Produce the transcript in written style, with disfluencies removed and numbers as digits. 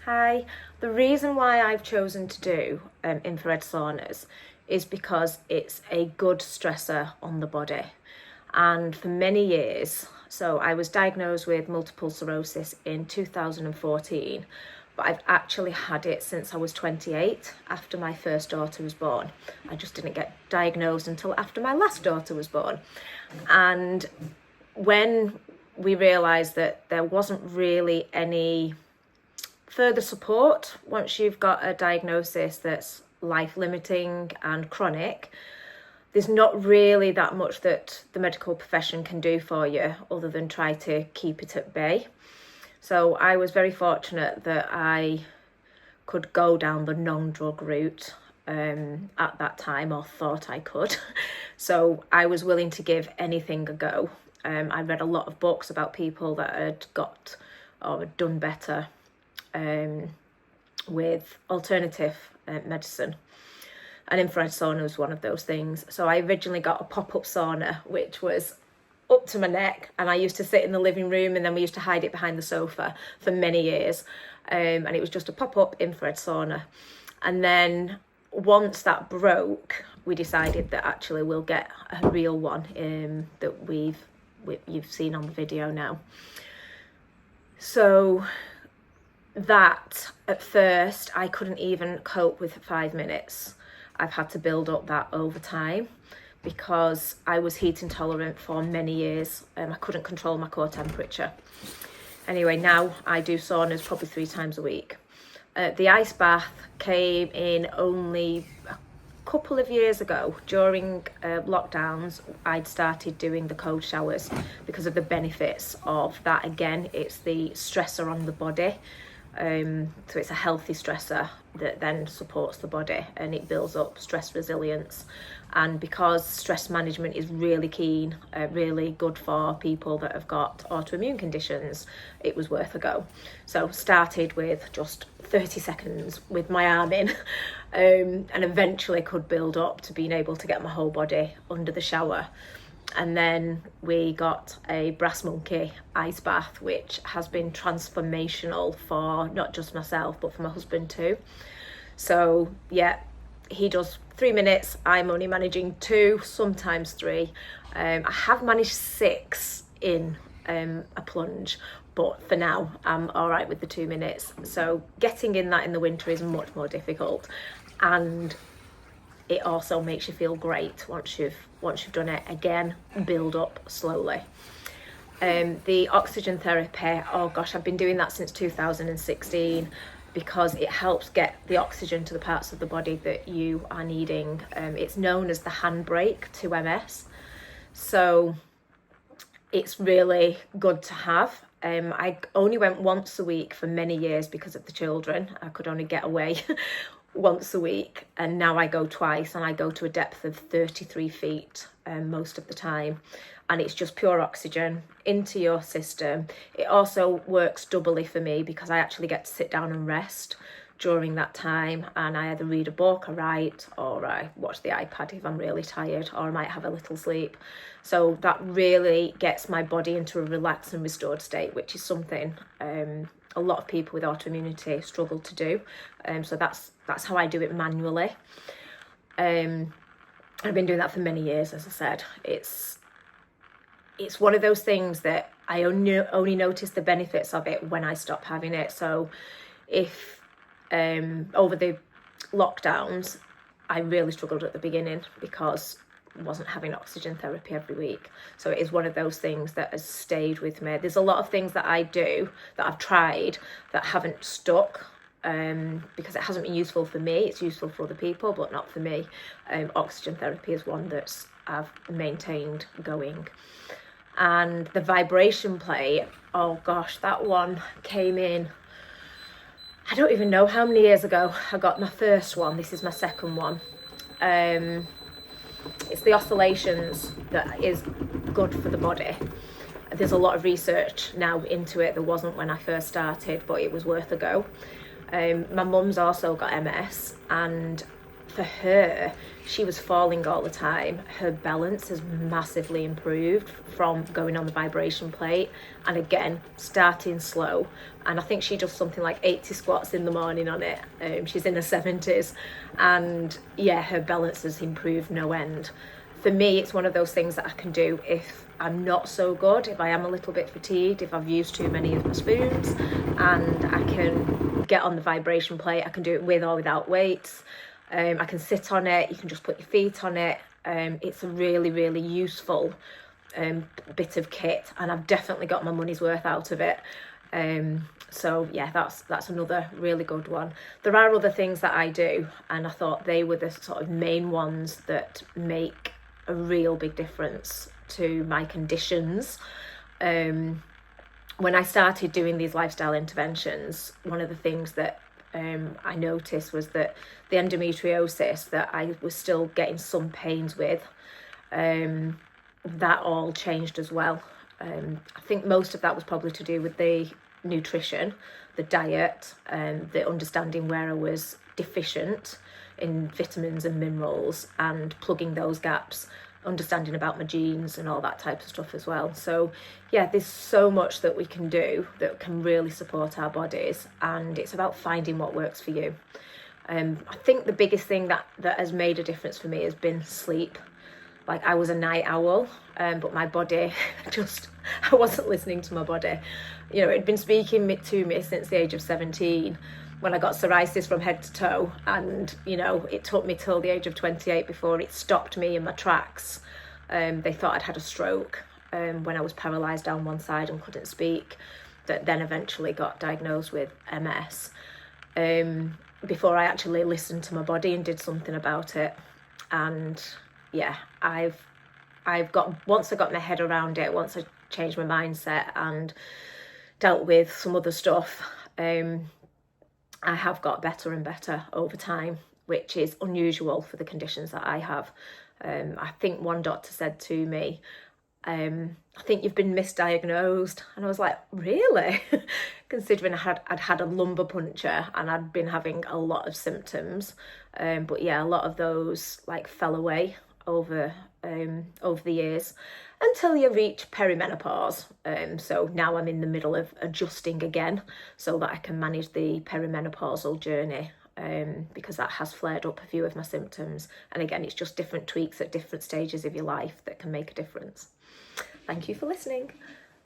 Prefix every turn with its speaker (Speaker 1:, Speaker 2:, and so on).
Speaker 1: Hi. The reason why I've chosen to do infrared saunas is because it's a good stressor on the body. And for many years, so I was diagnosed with multiple sclerosis in 2014, but I've actually had it since I was 28, after my first daughter was born. I just didn't get diagnosed until after my last daughter was born. And when we realised that there wasn't really any further support once you've got a diagnosis that's life limiting and chronic, there's not really that much that the medical profession can do for you other than try to keep it at bay. So I was very fortunate that I could go down the non-drug route at that time, or thought I could. So I was willing to give anything a go. I read a lot of books about people that had got or had done better with alternative medicine, and infrared sauna was one of those things. So I originally got a pop-up sauna which was up to my neck, and I used to sit in the living room, and then we used to hide it behind the sofa for many years, and it was just a pop-up infrared sauna. And then once that broke, we decided that actually we'll get a real one that you've seen on the video now. So that at first I couldn't even cope with 5 minutes. I've had to build up that over time because I was heat intolerant for many years. I couldn't control my core temperature. Anyway, now I do saunas probably 3 times a week. The ice bath came in only a couple of years ago. During lockdowns, I'd started doing the cold showers because of the benefits of that. Again, it's the stressor on the body. So it's a healthy stressor that then supports the body, and it builds up stress resilience. And because stress management is really keen, really good for people that have got autoimmune conditions, it was worth a go. So started with just 30 seconds with my arm in, and eventually could build up to being able to get my whole body under the shower. And then we got a Brass Monkey ice bath, which has been transformational for not just myself, but for my husband too. So yeah, he does 3 minutes. I'm only managing 2, sometimes 3. I have managed 6 in a plunge, but for now I'm all right with the 2 minutes. So getting in that in the winter is much more difficult, and it also makes you feel great once you've done it. Again, build up slowly. The oxygen therapy, oh gosh, I've been doing that since 2016 because it helps get the oxygen to the parts of the body that you are needing. It's known as the handbrake to MS. So it's really good to have. I only went once a week for many years because of the children. I could only get away once a week, and now I go twice, and I go to a depth of 33 feet most of the time, and it's just pure oxygen into your system. It also works doubly for me because I actually get to sit down and rest during that time, and I either read a book, I write, or I watch the iPad if I'm really tired, or I might have a little sleep. So that really gets my body into a relaxed and restored state, which is something a lot of people with autoimmunity struggle to do. So that's how I do it manually. I've been doing that for many years, as I said. It's one of those things that I only notice the benefits of it when I stop having it. So if over the lockdowns, I really struggled at the beginning because I wasn't having oxygen therapy every week. So it is one of those things that has stayed with me. There's a lot of things that I do that I've tried that haven't stuck because it hasn't been useful for me. It's useful for other people, but not for me. Oxygen therapy is one that I've maintained going. And the vibration plate, oh gosh, that one came in, I don't even know how many years ago I got my first one. This is my second one. It's the oscillations that is good for the body. There's a lot of research now into it. There wasn't when I first started, but it was worth a go. My mum's also got MS, and for her, she was falling all the time. Her balance has massively improved from going on the vibration plate, and again, starting slow. And I think she does something like 80 squats in the morning on it. She's in her 70s, and yeah, her balance has improved no end. For me, it's one of those things that I can do if I'm not so good, if I am a little bit fatigued, if I've used too many of my spoons, and I can get on the vibration plate. I can do it with or without weights. I can sit on it, you can just put your feet on it. It's a really, really useful bit of kit, and I've definitely got my money's worth out of it. So yeah, that's another really good one. There are other things that I do, and I thought they were the sort of main ones that make a real big difference to my conditions. When I started doing these lifestyle interventions, one of the things that I noticed was that the endometriosis that I was still getting some pains with, that all changed as well. I think most of that was probably to do with the nutrition, the diet, the understanding where I was deficient in vitamins and minerals and plugging those gaps, understanding about my genes and all that type of stuff as well. So yeah, there's so much that we can do that can really support our bodies, and it's about finding what works for you. I think the biggest thing that has made a difference for me has been sleep. Like, I was a night owl, but my body I wasn't listening to my body. You know, it'd been speaking to me since the age of 17 when I got psoriasis from head to toe, and you know, it took me till the age of 28 before it stopped me in my tracks. They thought I'd had a stroke when I was paralysed down one side and couldn't speak, that then eventually got diagnosed with MS, before I actually listened to my body and did something about it. And yeah, I've got, once I got my head around it, once I changed my mindset and dealt with some other stuff, I have got better and better over time, which is unusual for the conditions that I have. I think one doctor said to me, I think you've been misdiagnosed. And I was like, really? Considering I'd had a lumbar puncture and I'd been having a lot of symptoms. But yeah, a lot of those like fell away over the years until you reach perimenopause. So now I'm in the middle of adjusting again so that I can manage the perimenopausal journey, because that has flared up a few of my symptoms. And again, it's just different tweaks at different stages of your life that can make a difference. Thank you for listening.